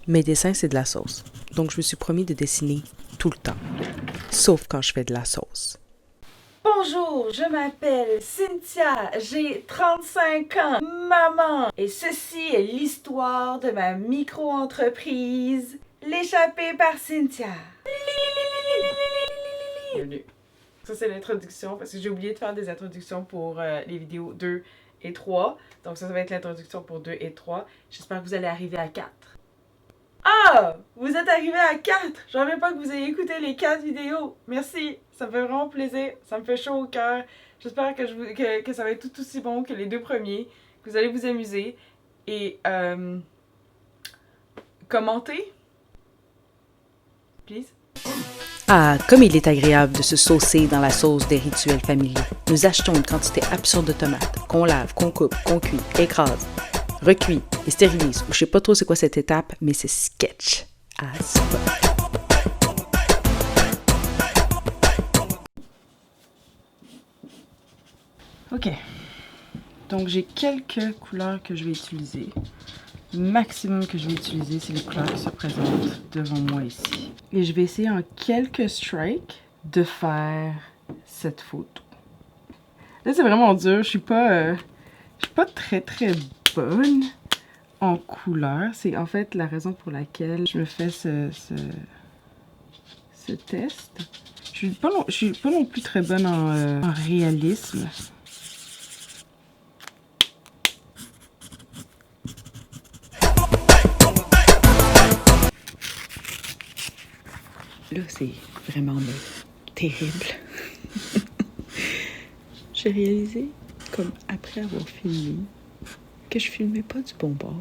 Mes dessins, c'est de la sauce. Donc, je me suis promis de dessiner tout le temps. Sauf quand je fais de la sauce. Bonjour, je m'appelle Cynthia, j'ai 35 ans, maman. Et ceci est l'histoire de ma micro-entreprise, l'échappée par Cynthia. Bienvenue. Ça, c'est l'introduction, parce que j'ai oublié de faire des introductions pour les vidéos 2 et 3. Donc ça va être l'introduction pour 2 et 3. J'espère que vous allez arriver à 4. Ah! Vous êtes arrivé à 4! Je savais pas que vous ayez écouté les 4 vidéos. Merci, ça me fait vraiment plaisir. Ça me fait chaud au cœur. J'espère que ça va être tout aussi bon que les 2 premiers. Que vous allez vous amuser. Et commentez. Please. Ah, comme il est agréable de se saucer dans la sauce des rituels familiaux. Nous achetons une quantité absurde de tomates, qu'on lave, qu'on coupe, qu'on cuit, écrase, recuit et stérilise. Je sais pas trop c'est quoi cette étape, mais c'est sketch as fuck. Ok. Donc j'ai quelques couleurs que je vais utiliser. Le maximum que je vais utiliser, c'est les couleurs qui se présentent devant moi ici. Et je vais essayer en quelques strikes de faire cette photo. Là, c'est vraiment dur. Je suis pas très bonne en couleurs. C'est en fait la raison pour laquelle je me fais ce test. Je suis pas non plus très bonne en réalisme. Là, c'est vraiment terrible. J'ai réalisé, comme après avoir filmé, que je filmais pas du bon bord.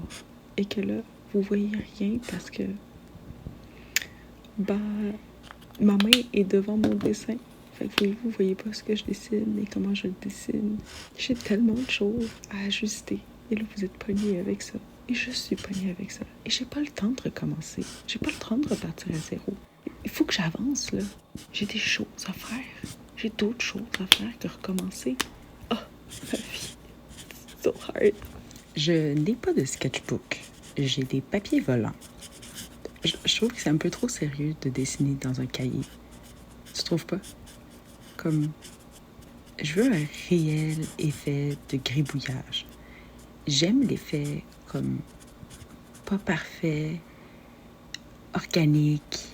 Et que là, vous voyez rien parce que ma main est devant mon dessin. Fait que vous voyez pas ce que je dessine et comment je le dessine. J'ai tellement de choses à ajuster. Et là, vous êtes pognés avec ça. Et je suis pognée avec ça. Et j'ai pas le temps de recommencer. J'ai pas le temps de repartir à zéro. Il faut que j'avance, là. J'ai des choses à faire. J'ai d'autres choses à faire que recommencer. Oh, ma vie. It's so hard. Je n'ai pas de sketchbook. J'ai des papiers volants. Je trouve que c'est un peu trop sérieux de dessiner dans un cahier. Tu trouves pas? Comme... Je veux un réel effet de gribouillage. J'aime l'effet comme... pas parfait, organique,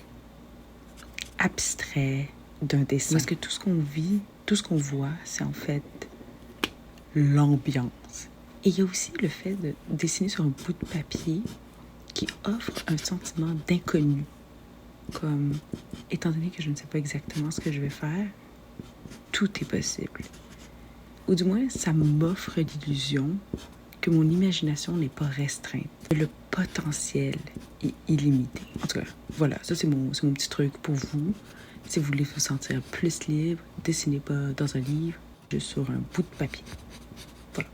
abstrait d'un dessin. Parce que tout ce qu'on vit, tout ce qu'on voit, c'est en fait l'ambiance. Et il y a aussi le fait de dessiner sur un bout de papier qui offre un sentiment d'inconnu. Comme, étant donné que je ne sais pas exactement ce que je vais faire, tout est possible. Ou du moins, ça m'offre l'illusion que mon imagination n'est pas restreinte. Le potentiel est illimité. En tout cas, voilà, ça c'est mon petit truc pour vous. Si vous voulez vous sentir plus libre, dessinez pas dans un livre, juste sur un bout de papier. Voilà.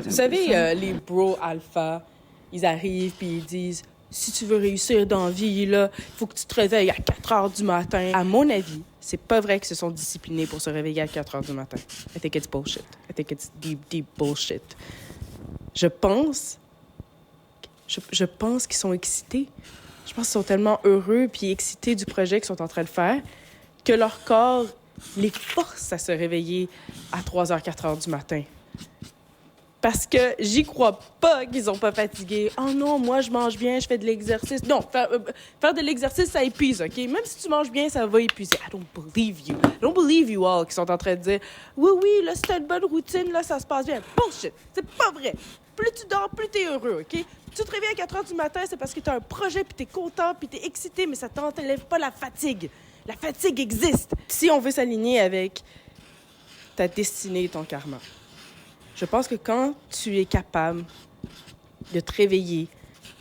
Vous savez, les bros alpha, ils arrivent puis ils disent « Si tu veux réussir dans la vie, il faut que tu te réveilles à 4 heures du matin. » À mon avis, c'est pas vrai qu'ils se sont disciplinés pour se réveiller à 4 heures du matin. I think it's bullshit. I think it's deep bullshit. Je pense qu'ils sont excités. Je pense qu'ils sont tellement heureux puis excités du projet qu'ils sont en train de faire que leur corps les force à se réveiller à 3h, 4h du matin. Parce que j'y crois pas qu'ils sont pas fatigués. Oh non, moi, je mange bien, je fais de l'exercice. Non, faire de l'exercice, ça épuise, OK? Même si tu manges bien, ça va épuiser. I don't believe you. I don't believe you all qui sont en train de dire « Oui, oui, là, c'est une bonne routine, là, ça se passe bien. » Bullshit! C'est pas vrai! Plus tu dors, plus t'es heureux, OK? Tu te réveilles à 4 heures du matin, c'est parce que t'as un projet, puis t'es content, puis t'es excité, mais ça t'enlève pas la fatigue. La fatigue existe. Si on veut s'aligner avec ta destinée et ton karma, je pense que quand tu es capable de te réveiller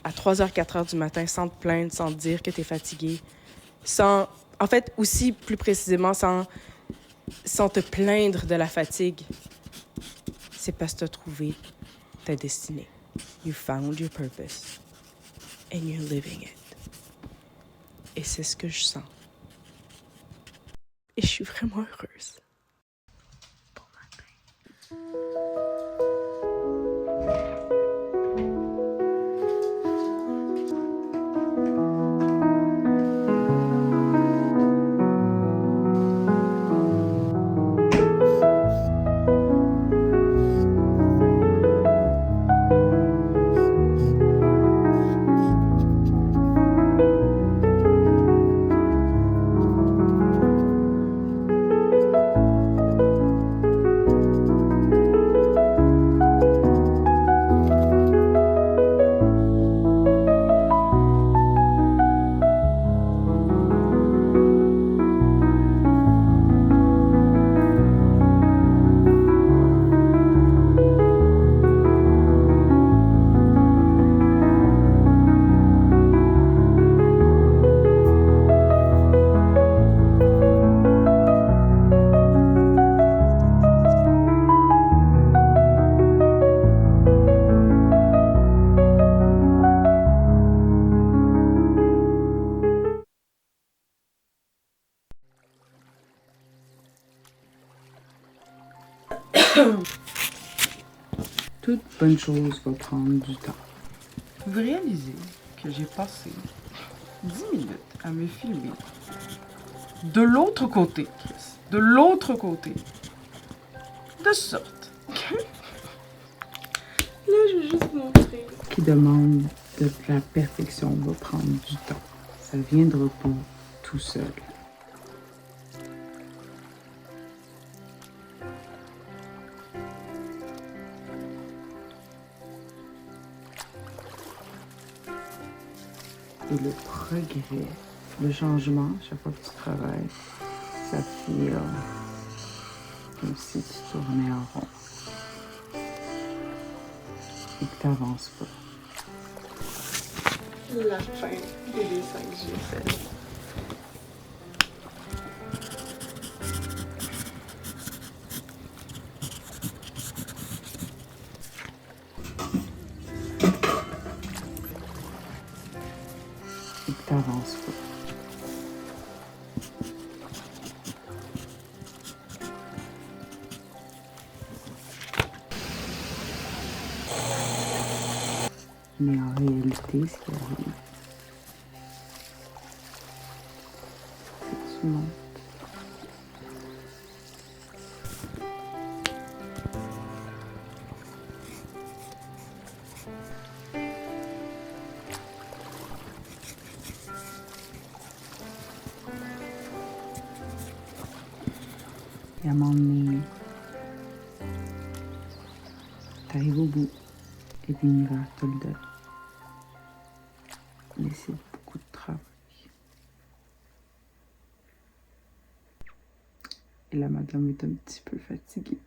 à 3 heures, 4 heures du matin sans te plaindre, sans te dire que tu es fatigué, en fait, aussi plus précisément, sans te plaindre de la fatigue, c'est parce que tu as trouvé ta destinée. You found your purpose and you're living it. Et c'est ce que je sens. Et je suis vraiment heureuse. Bon matin. Toute bonne chose va prendre du temps. Vous réalisez que j'ai passé 10 minutes à me filmer de l'autre côté, Chris. De l'autre côté. De sorte. Là, je vais juste montrer. Qui demande de la perfection va prendre du temps. Ça viendra pas tout seul. Et le progrès, le changement, chaque fois que tu travailles, ça fait comme si tu tournais en rond et que tu n'avances pas. La fin des dessins que j'ai fait. Et que tu n'avances pas. Mais en réalité, ce qui arrive, c'est que tu montes. Et à un moment donné, t'arrives au bout et l'univers te le donne. Mais c'est beaucoup de travail. Et la madame est un petit peu fatiguée.